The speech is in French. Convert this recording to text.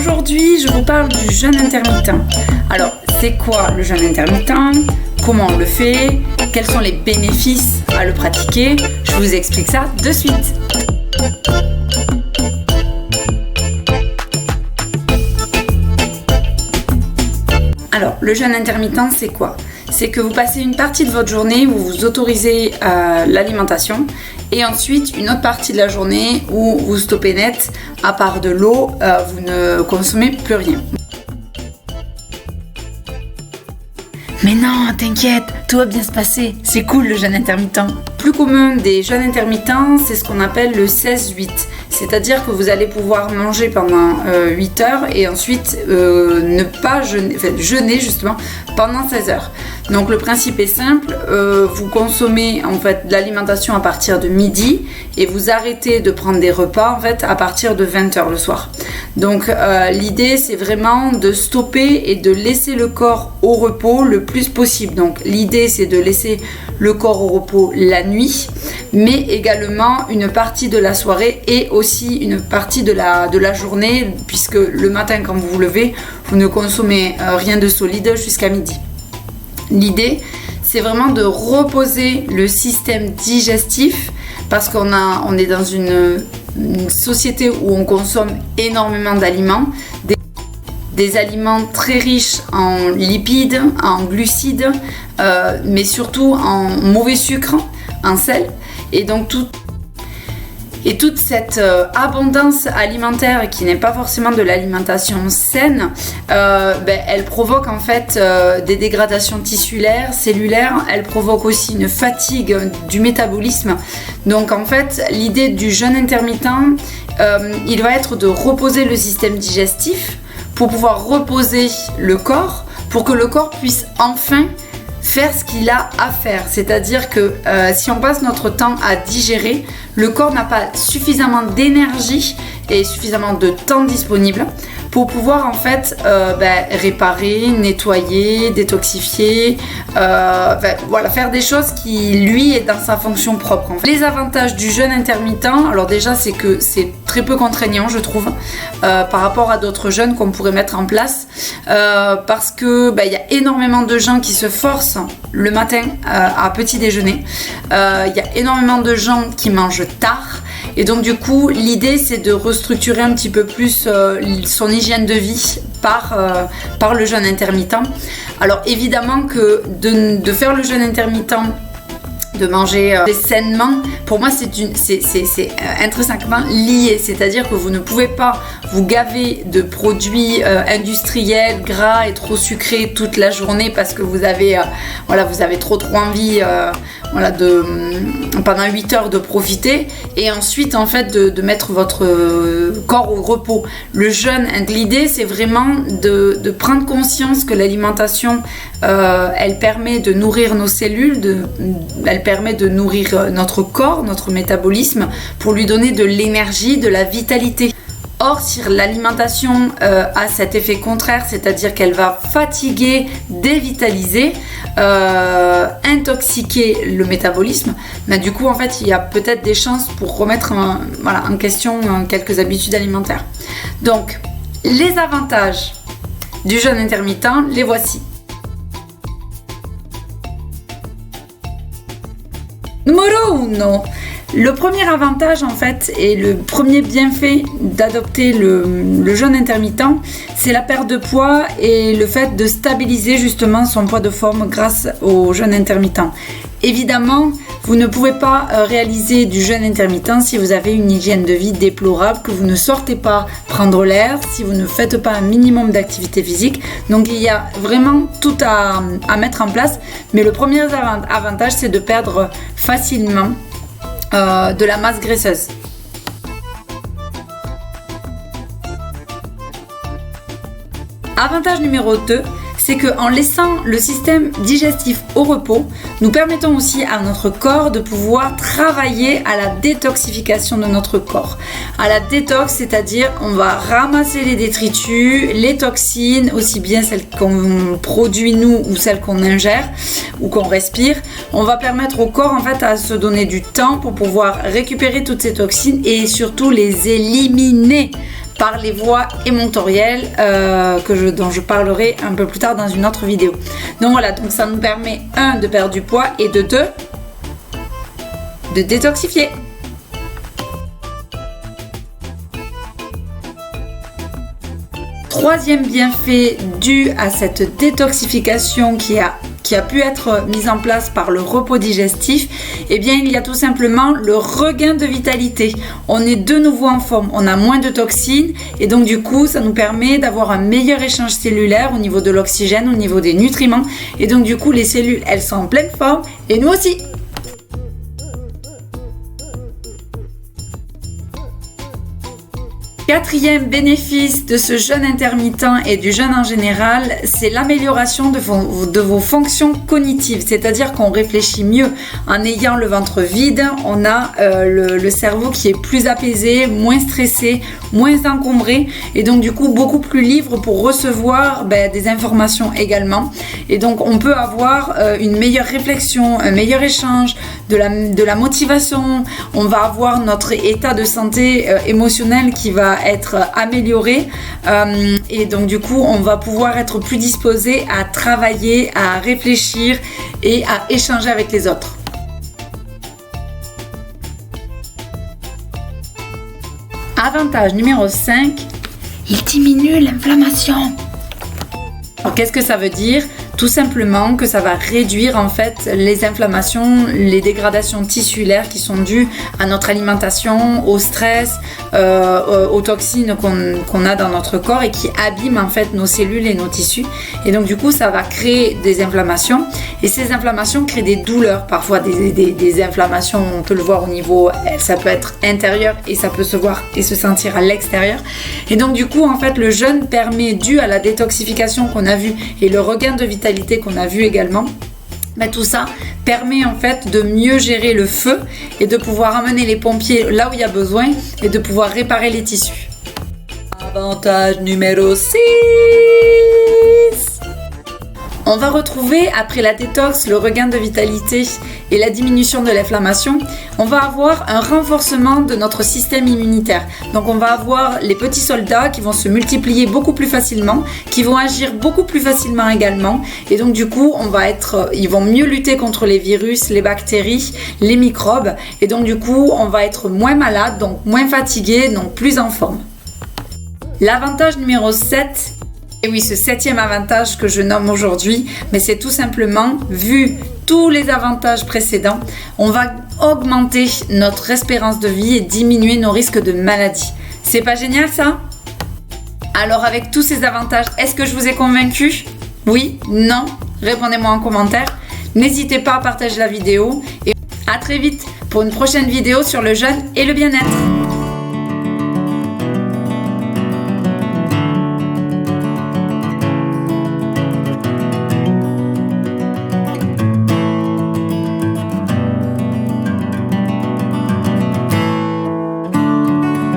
Aujourd'hui, je vous parle du jeûne intermittent. Alors, c'est quoi le jeûne intermittent? Comment on le fait? Quels sont les bénéfices à le pratiquer? Je vous explique ça de suite. Alors, le jeûne intermittent, c'est quoi? C'est que vous passez une partie de votre journée où vous autorisez l'alimentation et ensuite une autre partie de la journée où vous stoppez net, à part de l'eau, vous ne consommez plus rien. Mais non, t'inquiète, tout va bien se passer, c'est cool le jeûne intermittent. Le plus commun des jeûnes intermittents, c'est ce qu'on appelle le 16-8. C'est-à-dire que vous allez pouvoir manger pendant 8 heures et ensuite ne pas jeûner, jeûner justement pendant 16 heures. Donc le principe est simple, vous consommez en fait de l'alimentation à partir de midi et vous arrêtez de prendre des repas en fait à partir de 20 heures le soir. Donc l'idée c'est vraiment de stopper et de laisser le corps au repos le plus possible. Donc l'idée c'est de laisser le corps au repos la nuit, mais également une partie de la soirée et aussi une partie de la journée, puisque le matin quand vous vous levez, vous ne consommez rien de solide jusqu'à midi. L'idée, c'est vraiment de reposer le système digestif parce qu'on est dans une société où on consomme énormément d'aliments, des aliments très riches en lipides, en glucides, mais surtout en mauvais sucre, en sel. Et donc toute cette abondance alimentaire qui n'est pas forcément de l'alimentation saine, elle provoque en fait des dégradations tissulaires, cellulaires, elle provoque aussi une fatigue du métabolisme. Donc en fait, l'idée du jeûne intermittent, il va être de reposer le système digestif pour pouvoir reposer le corps, pour que le corps puisse enfin faire ce qu'il a à faire. C'est-à-dire que si on passe notre temps à digérer, le corps n'a pas suffisamment d'énergie et suffisamment de temps disponible pour pouvoir en fait réparer, nettoyer, détoxifier, faire des choses qui lui est dans sa fonction propre. Les avantages du jeûne intermittent, alors déjà c'est que c'est très peu contraignant je trouve par rapport à d'autres jeûnes qu'on pourrait mettre en place parce que il y a énormément de gens qui se forcent le matin à petit déjeuner, il y a énormément de gens qui mangent tard. Et donc du coup, l'idée c'est de restructurer un petit peu plus son hygiène de vie par le jeûne intermittent. Alors évidemment que de faire le jeûne intermittent, de manger sainement, pour moi c'est intrinsèquement lié, c'est-à-dire que vous ne pouvez pas vous gaver de produits industriels, gras et trop sucrés toute la journée parce que vous avez trop envie pendant 8 heures de profiter et ensuite en fait de mettre votre corps au repos. Le jeûne, l'idée c'est vraiment de prendre conscience que l'alimentation elle permet de nourrir nos cellules, elle permet de nourrir notre corps, notre métabolisme pour lui donner de l'énergie, de la vitalité. Or, si l'alimentation a cet effet contraire, c'est-à-dire qu'elle va fatiguer, dévitaliser, intoxiquer le métabolisme, du coup, en fait, il y a peut-être des chances pour remettre en question quelques habitudes alimentaires. Donc, les avantages du jeûne intermittent, les voici. Numéro 1. Le premier avantage en fait et le premier bienfait d'adopter le jeûne intermittent, c'est la perte de poids et le fait de stabiliser justement son poids de forme grâce au jeûne intermittent. Évidemment, vous ne pouvez pas réaliser du jeûne intermittent si vous avez une hygiène de vie déplorable, que vous ne sortez pas prendre l'air, si vous ne faites pas un minimum d'activité physique. Donc il y a vraiment tout à mettre en place. Mais le premier avantage, c'est de perdre facilement de la masse graisseuse. Avantage numéro 2, c'est qu'en laissant le système digestif au repos, nous permettons aussi à notre corps de pouvoir travailler à la détoxification de notre corps. À la détox, c'est-à-dire on va ramasser les détritus, les toxines, aussi bien celles qu'on produit nous ou celles qu'on ingère ou qu'on respire. On va permettre au corps en fait à se donner du temps pour pouvoir récupérer toutes ces toxines et surtout les éliminer. par les voies émontorielles dont je parlerai un peu plus tard dans une autre vidéo. Donc voilà, donc ça nous permet 1 de perdre du poids et de 2 de détoxifier. Troisième bienfait dû à cette détoxification qui a pu être mise en place par le repos digestif, eh bien il y a tout simplement le regain de vitalité. On est de nouveau en forme, on a moins de toxines et donc du coup ça nous permet d'avoir un meilleur échange cellulaire au niveau de l'oxygène, au niveau des nutriments et donc du coup les cellules elles sont en pleine forme et nous aussi. Quatrième bénéfice de ce jeûne intermittent et du jeûne en général, c'est l'amélioration de vos fonctions cognitives. C'est-à-dire qu'on réfléchit mieux en ayant le ventre vide, on a le cerveau qui est plus apaisé, moins stressé, moins encombré et donc du coup beaucoup plus libre pour recevoir des informations également. Et donc on peut avoir une meilleure réflexion, un meilleur échange, de la motivation, on va avoir notre état de santé émotionnel qui va être amélioré et donc du coup on va pouvoir être plus disposé à travailler, à réfléchir et à échanger avec les autres. Avantage numéro 5, il diminue l'inflammation. Alors qu'est-ce que ça veut dire ? Tout simplement que ça va réduire en fait les inflammations, les dégradations tissulaires qui sont dues à notre alimentation, au stress, aux toxines qu'on a dans notre corps et qui abîment en fait nos cellules et nos tissus. Et donc du coup ça va créer des inflammations et ces inflammations créent des douleurs, parfois des inflammations, on peut le voir au niveau, ça peut être intérieur et ça peut se voir et se sentir à l'extérieur. Et donc du coup en fait le jeûne permet, dû à la détoxification qu'on a vue et le regain de vitalité qu'on a vu également, tout ça permet en fait de mieux gérer le feu et de pouvoir amener les pompiers là où il y a besoin et de pouvoir réparer les tissus. Avantage numéro 6. On va retrouver, après la détox, le regain de vitalité et la diminution de l'inflammation, on va avoir un renforcement de notre système immunitaire. Donc on va avoir les petits soldats qui vont se multiplier beaucoup plus facilement, qui vont agir beaucoup plus facilement également. Et donc du coup, ils vont mieux lutter contre les virus, les bactéries, les microbes. Et donc du coup, on va être moins malade, donc moins fatigué, donc plus en forme. L'avantage numéro 7. Et oui, ce 7e avantage que je nomme aujourd'hui, mais c'est tout simplement, vu tous les avantages précédents, on va augmenter notre espérance de vie et diminuer nos risques de maladie. C'est pas génial ça ? Alors avec tous ces avantages, est-ce que je vous ai convaincu ? Oui ? Non ? Répondez-moi en commentaire. N'hésitez pas à partager la vidéo et à très vite pour une prochaine vidéo sur le jeûne et le bien-être.